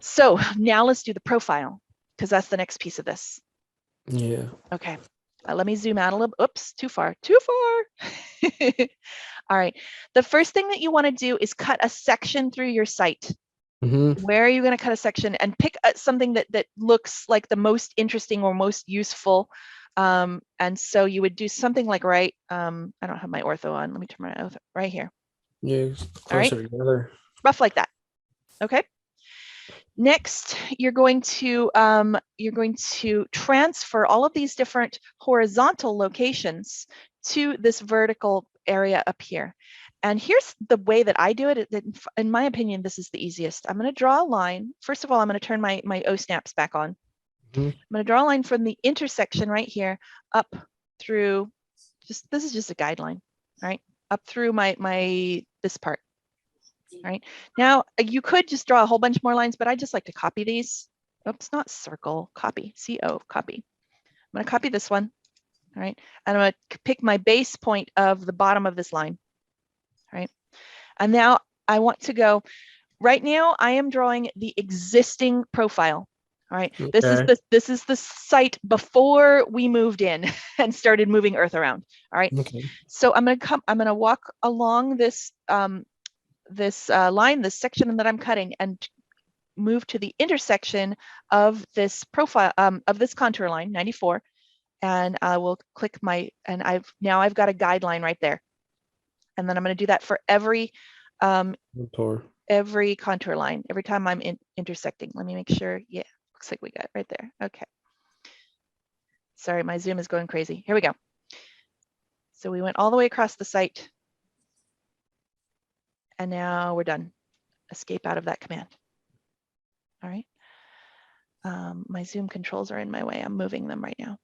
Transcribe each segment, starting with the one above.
So now let's do the profile, because that's the next piece of this. Yeah. Okay, let me zoom out a little. Oops, too far, too far. All right, the first thing that you want to do is cut a section through your site. Where are you going to cut a section, and pick something that looks like the most interesting or most useful. And so you would do something like I don't have my ortho on. Let me turn my ortho right here. Yeah, closer together. Rough like that. Okay. Next, you're going to transfer all of these different horizontal locations to this vertical area up here. And here's the way that I do it. In my opinion, this is the easiest. I'm going to draw a line. First of all, I'm going to turn my O-snaps back on. I'm going to draw a line from the intersection right here up through, this is just a guideline, right? Up through this part. All right, now you could just draw a whole bunch more lines, but I just like to copy these. Oops, not circle, copy, C-O, copy. I'm going to copy this one. All right, and I'm going to pick my base point of the bottom of this line. All right, and now I want to go, right now I am drawing the existing profile. All right, okay. This is the site before we moved in and started moving Earth around. All right, okay. So I'm going to walk along this line, this section that I'm cutting, and move to the intersection of this profile, of this contour line, 94, and I will click now I've got a guideline right there. And then I'm going to do that for every contour line, every time I'm intersecting. Let me make sure. Yeah, looks like we got it right there. Okay. Sorry, my Zoom is going crazy. Here we go. So we went all the way across the site. And now we're done. Escape out of that command. All right. My Zoom controls are in my way. I'm moving them right now.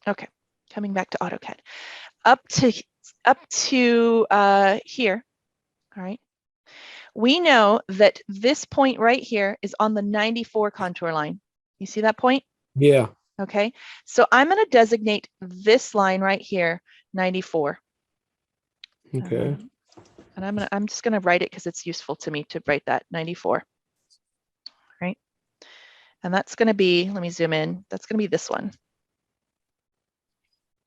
Okay, coming back to AutoCAD. Up to here, all right. We know that this point right here is on the 94 contour line. You see that point? Yeah. Okay, so I'm going to designate this line right here, 94. Okay. And I'm just going to write it because it's useful to me to write that 94. Right. And that's going to be, let me zoom in. That's going to be this one.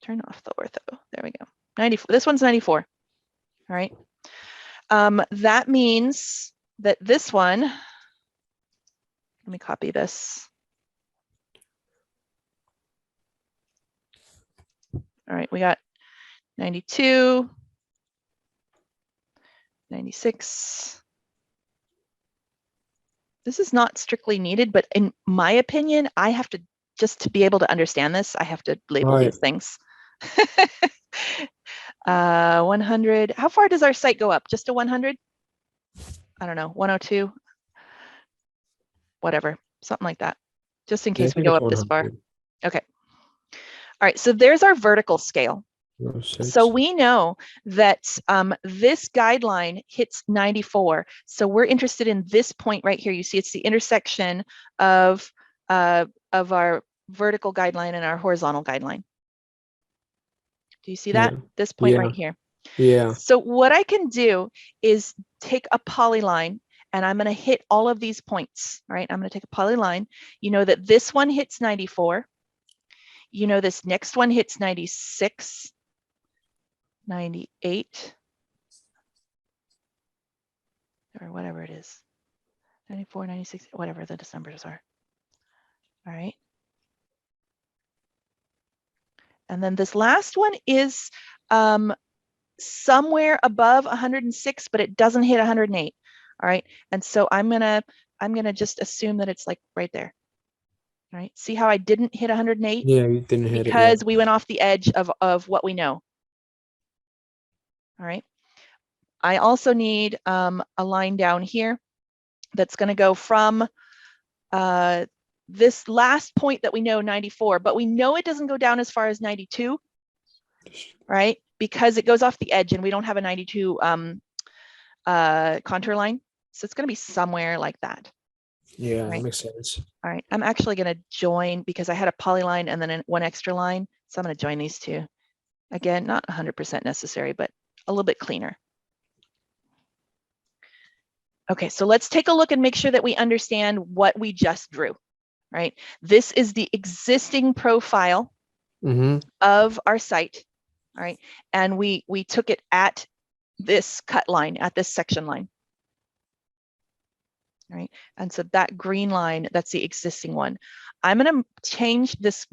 Turn off the ortho. There we go. 94. This one's 94. All right. That means that this one, let me copy this. All right, we got 92, 96. This is not strictly needed, but in my opinion, I have to, just to be able to understand this, I have to label these things. 100. How far does our site go up? Just to 100? I don't know, 102? Whatever, something like that, just in case we go up this far. Okay. All right, so there's our vertical scale. So we know that this guideline hits 94. So we're interested in this point right here. You see, it's the intersection of our vertical guideline and our horizontal guideline. Do you see that? Yeah. This point right here. Yeah. So what I can do is take a polyline, and I'm going to hit all of these points. All right, I'm going to take a polyline. You know that this one hits 94. You know this next one hits 96. 98, or whatever it is, 94, 96, whatever the numbers are. All right. And then this last one is somewhere above 106, but it doesn't hit 108. All right. And so I'm gonna just assume that it's like right there. All right. See how I didn't hit 108? Yeah, you didn't hit it. Because we went off the edge of what we know. All right. I also need a line down here that's going to go from this last point that we know, 94, but we know it doesn't go down as far as 92, right? Because it goes off the edge and we don't have a 92 contour line. So it's going to be somewhere like that. Yeah, right? That makes sense. All right, I'm actually going to join, because I had a polyline and then one extra line. So I'm going to join these two. Again, not 100% necessary, but a little bit cleaner. Okay, so let's take a look and make sure that we understand what we just drew, right? This is the existing profile of our site, all right? And we took it at this cut line, at this section line. Right, and so that green line, that's the existing one. I'm going to change this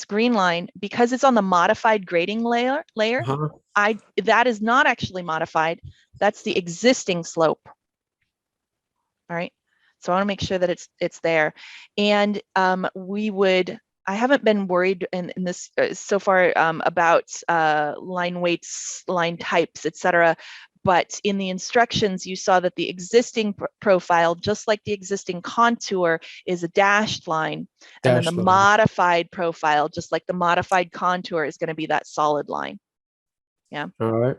green line because it's on the modified grading layer. That is not actually modified. That's the existing slope. All right, so I want to make sure that it's there. And I haven't been worried in this so far about line weights, line types, etc. But in the instructions, you saw that the existing profile, just like the existing contour, is a dashed line. And then the modified profile, just like the modified contour, is going to be that solid line. Yeah. All right.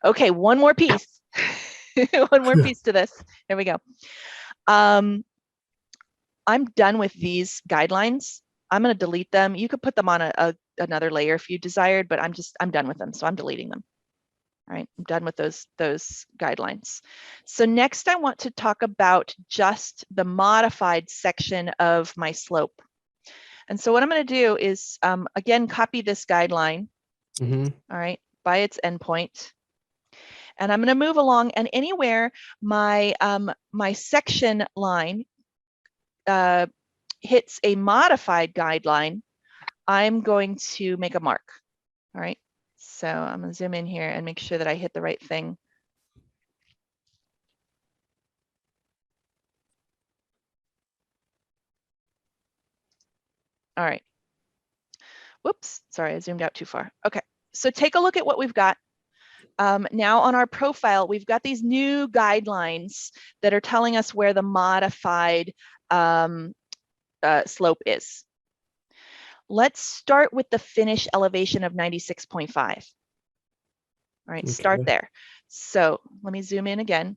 Okay, one more piece. One more piece to this. There we go. I'm done with these guidelines. I'm going to delete them. You could put them on another layer if you desired, but I'm done with them, so I'm deleting them. All right, I'm done with those guidelines. So next I want to talk about just the modified section of my slope. And so what I'm going to do is, again, copy this guideline, all right, by its endpoint. And I'm going to move along, and anywhere my section line hits a modified guideline, I'm going to make a mark. All right. So I'm going to zoom in here and make sure that I hit the right thing. All right. Whoops, sorry, I zoomed out too far. Okay, so take a look at what we've got. Now on our profile, we've got these new guidelines that are telling us where the modified slope is. Let's start with the finish elevation of 96.5. All right, start there. So let me zoom in again.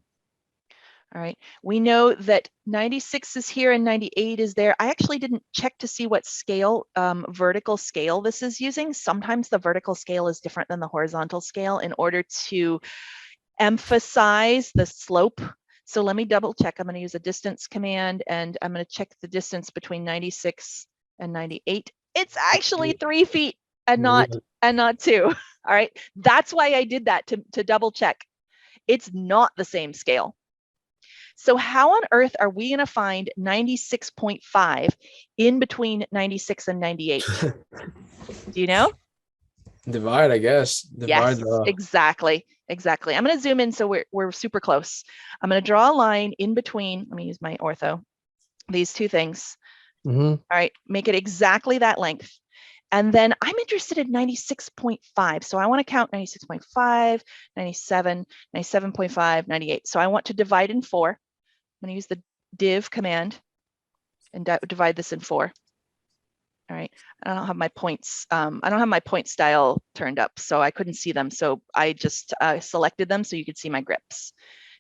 All right, we know that 96 is here and 98 is there. I actually didn't check to see what scale, vertical scale this is using. Sometimes the vertical scale is different than the horizontal scale in order to emphasize the slope. So let me double check. I'm going to use a distance command and I'm going to check the distance between 96 and 98. It's actually 3 feet and not 2. All right, that's why I did that, to double check. It's not the same scale. So how on earth are we going to find 96.5 in between 96 and 98? Do you know? Divide, I guess. Divide. Yes, exactly. Exactly. I'm going to zoom in so we're super close. I'm going to draw a line in between. Let me use my ortho. These two things. All right, make it exactly that length. And then I'm interested in 96.5. So I want to count 96.5, 97, 97.5, 98. So I want to divide in 4. I'm going to use the div command and divide this in 4. All right, I don't have my points. I don't have my point style turned up, so I couldn't see them. So I just selected them so you could see my grips.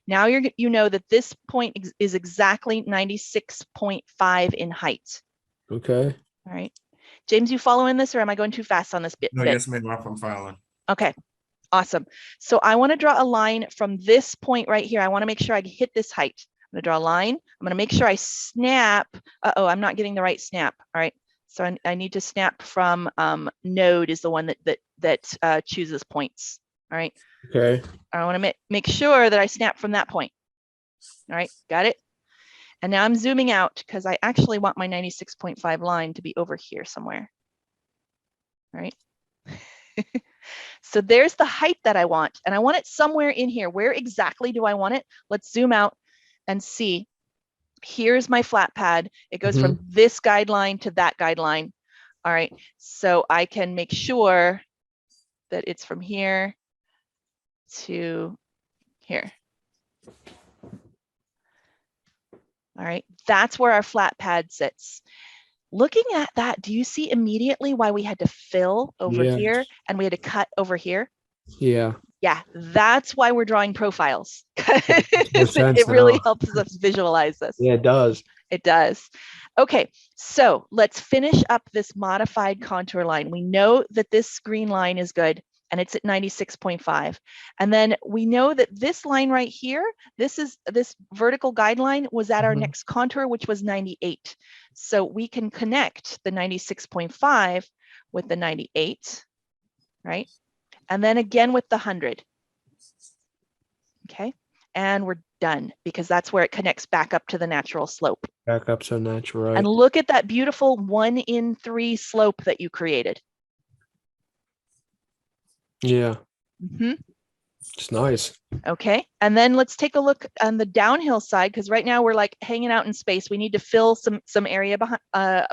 Now you know that this point is exactly 96.5 in height. Okay. All right. James, you following this, or am I going too fast on this bit? No, yes, ma'am, I'm following. Okay, awesome. So I want to draw a line from this point right here. I want to make sure I hit this height. I'm going to draw a line. I'm going to make sure I snap. Uh-oh, I'm not getting the right snap. All right. So I need to snap from node is the one that chooses points. All right. Okay. I want to make sure that I snap from that point. All right, got it. And now I'm zooming out because I actually want my 96.5 line to be over here somewhere. All right. So there's the height that I want, and I want it somewhere in here. Where exactly do I want it? Let's zoom out and see. Here's my flat pad. It goes from this guideline to that guideline. All right, so I can make sure that it's from here to here. All right, that's where our flat pad sits. Looking at that, do you see immediately why we had to fill over here and we had to cut over here? Yeah. Yeah, that's why we're drawing profiles. It really helps us visualize this. Yeah, it does. It does. Okay, so let's finish up this modified contour line. We know that this green line is good. and it's at 96.5. And then we know that this line right here, this vertical guideline was at our next contour, which was 98. So we can connect the 96.5 with the 98, right? And then again with the 100. Okay, and we're done, because that's where it connects back up to the natural slope. Back up to natural, right? And look at that beautiful 1 in 3 slope that you created. Yeah. Mm-hmm. It's nice. Okay, and then let's take a look on the downhill side, because right now we're like hanging out in space. We need to fill some area behind,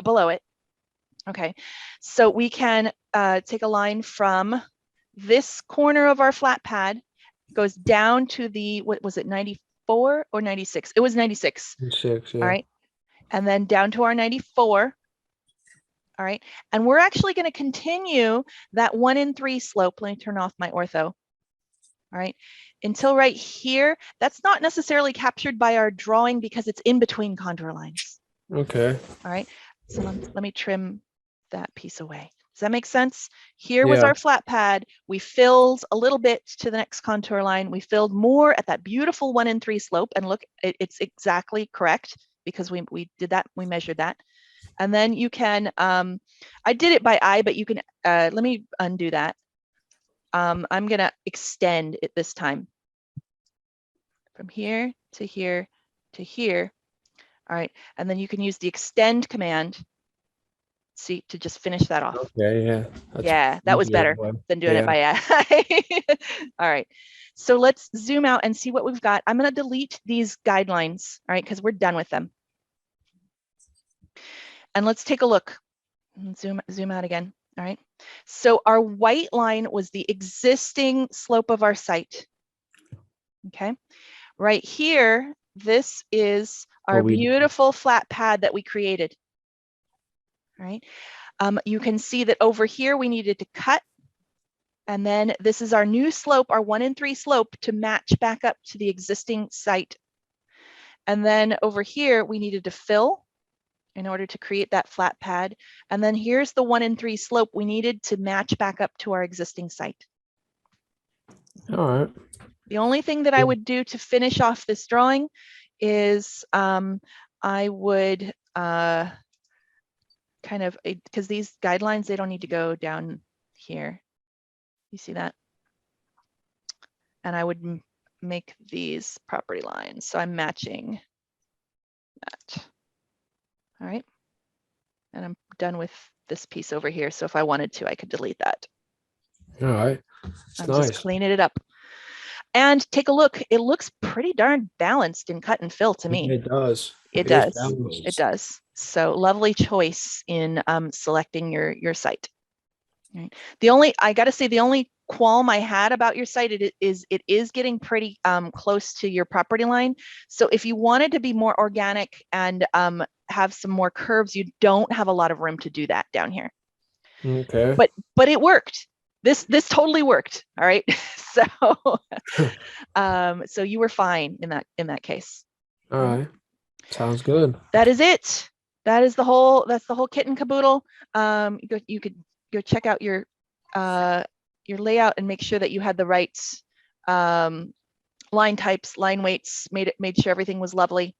below it. Okay, so we can take a line from this corner of our flat pad, goes down to the, what was it, 94 or 96? It was 96. 96, yeah. All right, and then down to our 94. All right, and we're actually going to continue that 1 in 3 slope. Let me turn off my ortho. All right, until right here. That's not necessarily captured by our drawing because it's in between contour lines. Okay. All right, so let me trim that piece away. Does that make sense? Here was our flat pad. We filled a little bit to the next contour line. We filled more at that beautiful 1 in 3 slope, and look, it's exactly correct because we did that, we measured that. And then you can, I did it by eye, but you can, let me undo that. I'm gonna extend it this time. From here to here to here. All right, and then you can use the extend command, see, to just finish that off. Okay, yeah. Yeah, that was better than doing it by eye. All right, so let's zoom out and see what we've got. I'm gonna delete these guidelines, all right, because we're done with them. And let's take a look. Zoom out again. All right, so our white line was the existing slope of our site. Okay, right here, this is our beautiful flat pad that we created. All right, you can see that over here we needed to cut, and then this is our new slope, our 1 in 3 slope, to match back up to the existing site. And then over here we needed to fill in order to create that flat pad. And then here's the 1 in 3 slope we needed to match back up to our existing site. All right. The only thing that I would do to finish off this drawing is I would kind of, because these guidelines, they don't need to go down here. You see that? And I would make these property lines. So I'm matching that. All right, and I'm done with this piece over here. So if I wanted to, I could delete that. All right, I'm just cleaning it up. And take a look. It looks pretty darn balanced in cut and fill to me. It does. It does. It does. So lovely choice in selecting your site. Right. The only, I got to say, the only qualm I had about your site, it is getting pretty close to your property line. So if you wanted to be more organic and have some more curves, you don't have a lot of room to do that down here. Okay. But it worked. This totally worked. All right. So so you were fine in that case. All right. Sounds good. That is it. That's the whole kit and caboodle. You could go check out your layout and make sure that you had the right line types, line weights, made sure everything was lovely.